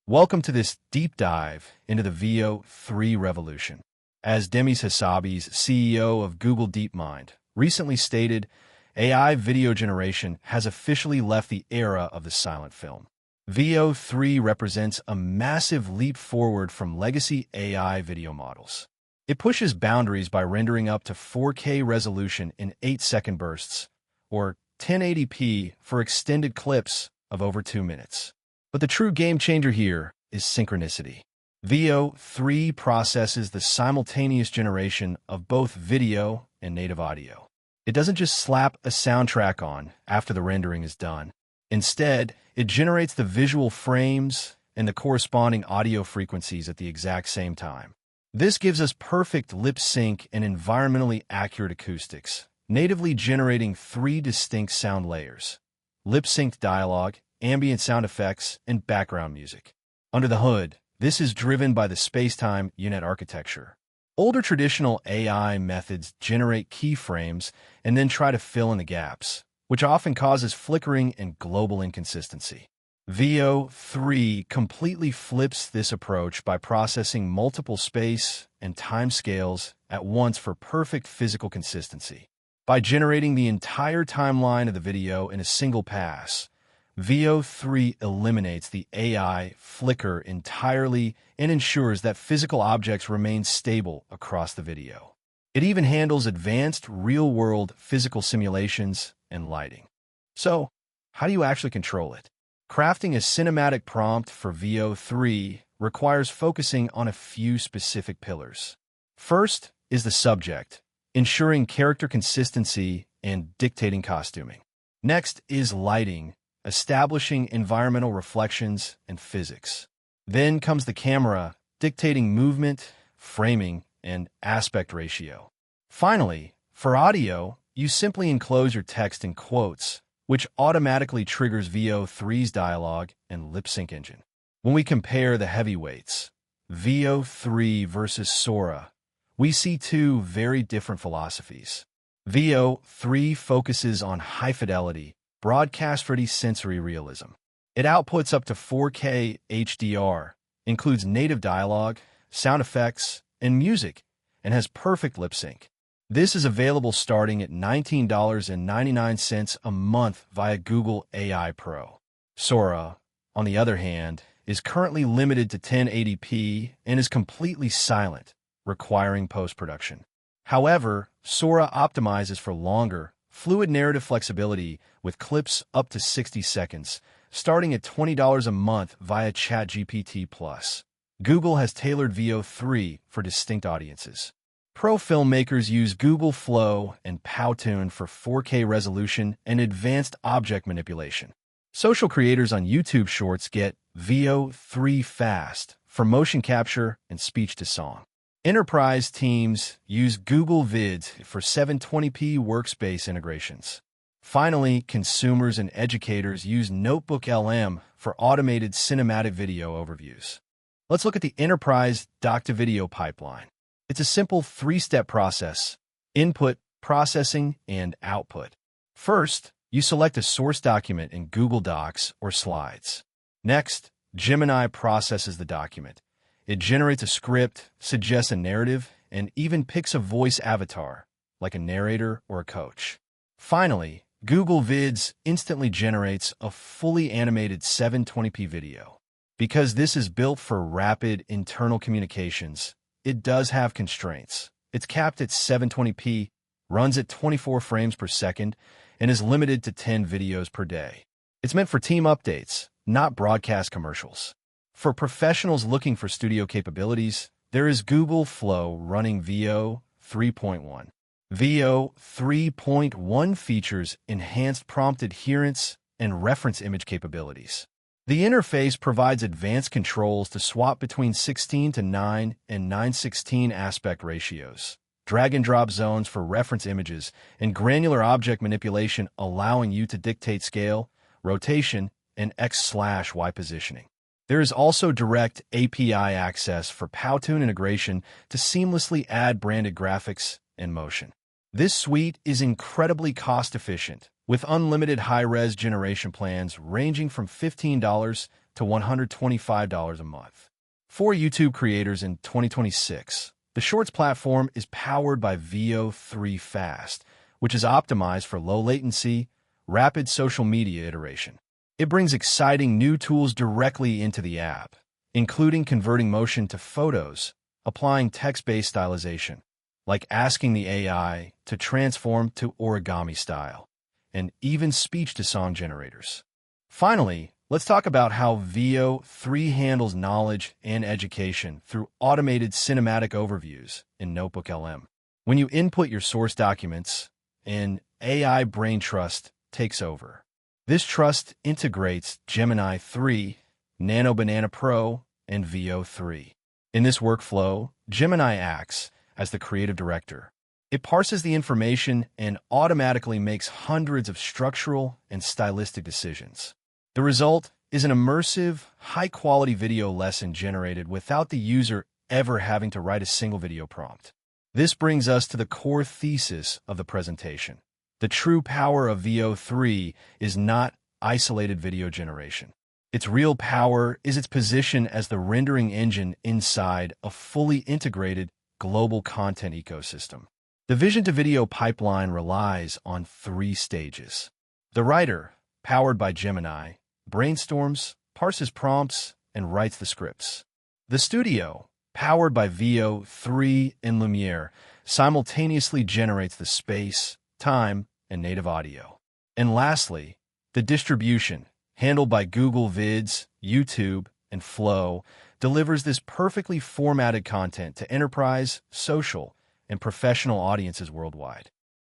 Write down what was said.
Welcome to this deep dive into the VO 3 revolution. As Demis Hassabis, CEO of Google DeepMind, recently stated, AI video generation has officially left the era of the silent film. VO 3 represents a massive leap forward from legacy AI video models. It pushes boundaries by rendering up to 4K resolution in 8-second bursts, or 1080p for extended clips of over 2 minutes. But the true game changer here is synchronicity. VO 3 processes the simultaneous generation of both video and native audio. It doesn't just slap a soundtrack on after the rendering is done. Instead, it generates the visual frames and the corresponding audio frequencies at the exact same time. This gives us perfect lip sync and environmentally accurate acoustics, natively generating 3 distinct sound layers: lip-synced dialogue, ambient sound effects, and background music. Under the hood, this is driven by the space-time unit architecture. Older traditional AI methods generate keyframes and then try to fill in the gaps, which often causes flickering and global inconsistency. VO 3 completely flips this approach by processing multiple space and time scales at once for perfect physical consistency. By generating the entire timeline of the video in a single pass, VO 3 eliminates the AI flicker entirely and ensures that physical objects remain stable across the video. It even handles advanced real-world physical simulations and lighting. So, how do you actually control it? Crafting a cinematic prompt for VO 3 requires focusing on a few specific pillars. First is the subject, ensuring character consistency and dictating costuming. Next is lighting, establishing environmental reflections and physics. Then comes the camera, dictating movement, framing, and aspect ratio. Finally, for audio, you simply enclose your text in quotes, which automatically triggers VO 3's dialogue and lip sync engine. When we compare the heavyweights, VO 3 versus Sora, we see two very different philosophies. VO 3 focuses on high fidelity, broadcast-ready sensory realism. It outputs up to 4K HDR, includes native dialogue, sound effects, and music, and has perfect lip sync. This is available starting at $19.99 a month via Google AI Pro. Sora, on the other hand, is currently limited to 1080p and is completely silent, requiring post-production. However, Sora optimizes for longer, fluid narrative flexibility with clips up to 60 seconds, starting at $20 a month via ChatGPT+. Google has tailored VO 3 for distinct audiences. Pro filmmakers use Google Flow and Powtoon for 4K resolution and advanced object manipulation. Social creators on YouTube Shorts get VO 3 Fast for motion capture and speech-to-song. Enterprise teams use Google Vids for 720p workspace integrations. Finally, consumers and educators use NotebookLM for automated cinematic video overviews. Let's look at the enterprise doc-to-video pipeline. It's a simple 3-step process: input, processing, and output. First, you select a source document in Google Docs or Slides. Next, Gemini processes the document. It generates a script, suggests a narrative, and even picks a voice avatar, like a narrator or a coach. Finally, Google Vids instantly generates a fully animated 720p video. Because this is built for rapid internal communications, it does have constraints. It's capped at 720p, runs at 24 frames per second, and is limited to 10 videos per day. It's meant for team updates, not broadcast commercials. For professionals looking for studio capabilities, there is Google Flow running VO 3.1. VO 3.1 features enhanced prompt adherence and reference image capabilities. The interface provides advanced controls to swap between 16:9 and 9:16 aspect ratios, drag-and-drop zones for reference images, and granular object manipulation, allowing you to dictate scale, rotation, and X/Y positioning. There is also direct API access for Powtoon integration to seamlessly add branded graphics and motion. This suite is incredibly cost-efficient, with unlimited high-res generation plans ranging from $15 to $125 a month. For YouTube creators in 2026, the Shorts platform is powered by Veo 3 Fast, which is optimized for low latency, rapid social media iteration. It brings exciting new tools directly into the app, including converting motion to photos, applying text-based stylization, like asking the AI to transform to origami style, and even speech-to-song generators. Finally, let's talk about how Veo 3 handles knowledge and education through automated cinematic overviews in NotebookLM. When you input your source documents, an AI brain trust takes over. This trust integrates Gemini 3, Nano Banana Pro, and Veo 3. In this workflow, Gemini acts as the creative director. It parses the information and automatically makes hundreds of structural and stylistic decisions. The result is an immersive, high-quality video lesson generated without the user ever having to write a single video prompt. This brings us to the core thesis of the presentation. The true power of Veo 3 is not isolated video generation. Its real power is its position as the rendering engine inside a fully integrated global content ecosystem. The vision-to-video pipeline relies on 3 stages. The writer, powered by Gemini, brainstorms, parses prompts, and writes the scripts. The studio, powered by Veo 3 and Lumiere, simultaneously generates the space, time, and native audio. And lastly, the distribution, handled by Google Vids, YouTube, and Flow, delivers this perfectly formatted content to enterprise, social, and professional audiences worldwide.